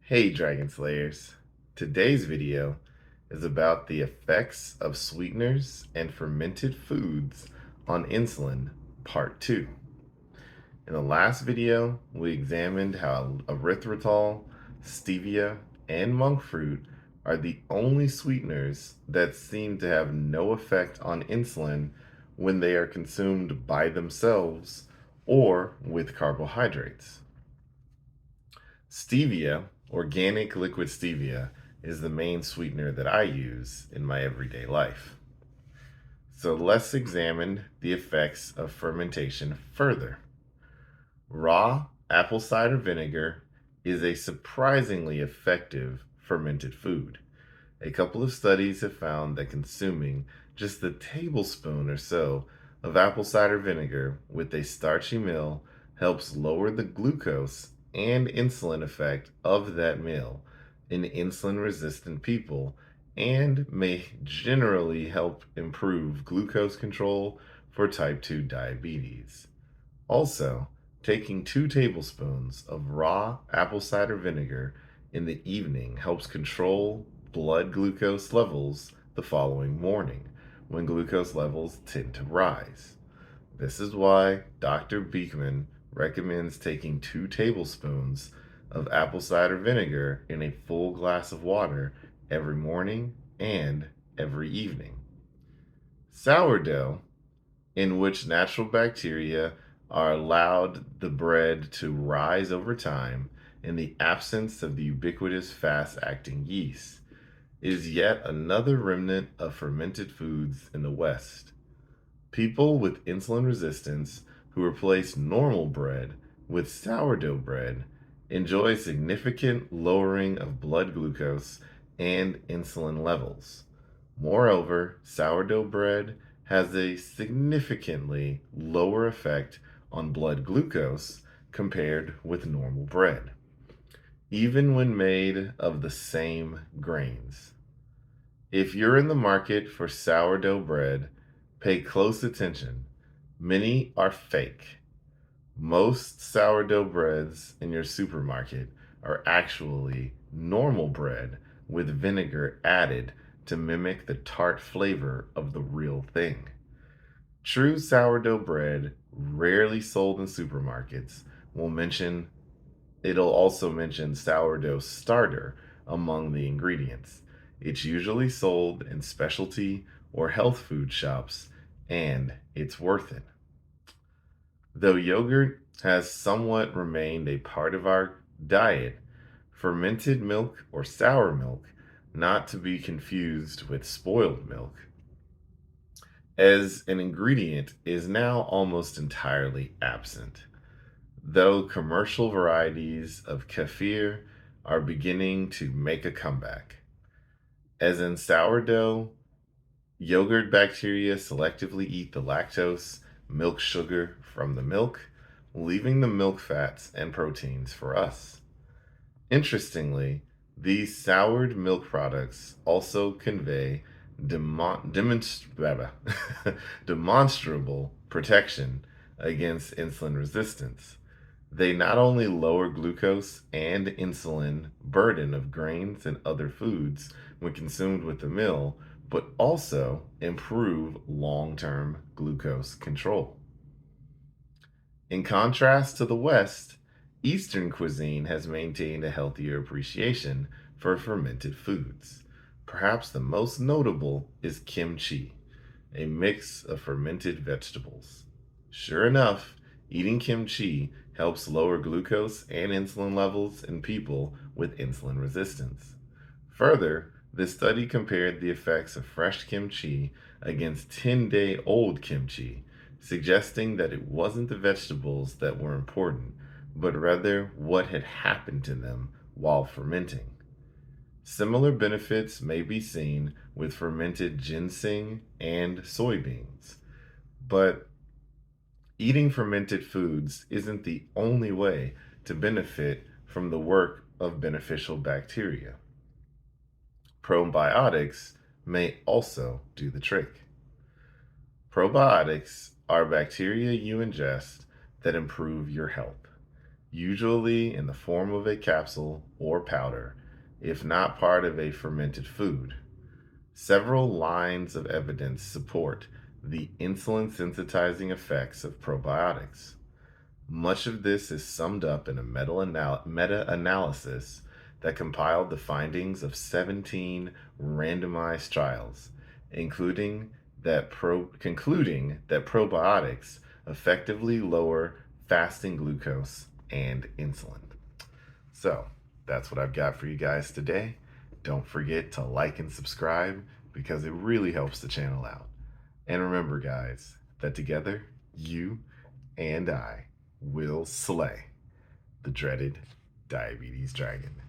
Hey Dragon Slayers! Today's video is about the effects of sweeteners and fermented foods on insulin, part 2. In the last video, we examined how erythritol, stevia, and monk fruit are the only sweeteners that seem to have no effect on insulin when they are consumed by themselves or with carbohydrates. Stevia, organic liquid stevia, is the main sweetener that I use in my everyday life. So let's examine the effects of fermentation further. Raw apple cider vinegar is a surprisingly effective fermented food. A couple of studies have found that consuming just a tablespoon or so of apple cider vinegar with a starchy meal helps lower the glucose and insulin effect of that meal in insulin resistant people and may generally help improve glucose control for type 2 diabetes. Also, taking 2 tablespoons of raw apple cider vinegar in the evening helps control blood glucose levels the following morning when glucose levels tend to rise. This is why Dr. Bikman recommends taking 2 tablespoons of apple cider vinegar in a full glass of water every morning and every evening. Sourdough, in which natural bacteria are allowed the bread to rise over time in the absence of the ubiquitous fast-acting yeast, is yet another remnant of fermented foods in the West. People with insulin resistance who replace normal bread with sourdough bread enjoy significant lowering of blood glucose and insulin levels. Moreover, sourdough bread has a significantly lower effect on blood glucose compared with normal bread, even when made of the same grains. If you're in the market for sourdough bread, pay close attention. Many are fake. Most sourdough breads in your supermarket are actually normal bread with vinegar added to mimic the tart flavor of the real thing. True sourdough bread, rarely sold in supermarkets, it'll also mention sourdough starter among the ingredients. It's usually sold in specialty or health food shops, and it's worth it. Though yogurt has somewhat remained a part of our diet, fermented milk or sour milk, not to be confused with spoiled milk, as an ingredient is now almost entirely absent, though commercial varieties of kefir are beginning to make a comeback. As in sourdough, yogurt bacteria selectively eat the lactose, milk sugar from the milk, leaving the milk fats and proteins for us. Interestingly, these soured milk products also convey demonstrable protection against insulin resistance. They not only lower glucose and insulin burden of grains and other foods when consumed with the meal, but also improve long-term glucose control. In contrast to the West, Eastern cuisine has maintained a healthier appreciation for fermented foods. Perhaps the most notable is kimchi, a mix of fermented vegetables. Sure enough, eating kimchi helps lower glucose and insulin levels in people with insulin resistance. Further, this study compared the effects of fresh kimchi against 10-day-old kimchi, suggesting that it wasn't the vegetables that were important, but rather what had happened to them while fermenting. Similar benefits may be seen with fermented ginseng and soybeans, but eating fermented foods isn't the only way to benefit from the work of beneficial bacteria. Probiotics may also do the trick. Probiotics are bacteria you ingest that improve your health. usually in the form of a capsule or powder, if not part of a fermented food. Several lines of evidence support the insulin sensitizing effects of probiotics. Much of this is summed up in a meta analysis that compiled the findings of 17 randomized trials, including concluding that probiotics effectively lower fasting glucose and insulin. So, that's what I've got for you guys today. Don't forget to like and subscribe because it really helps the channel out. And remember, guys, that together, you and I will slay the dreaded diabetes dragon.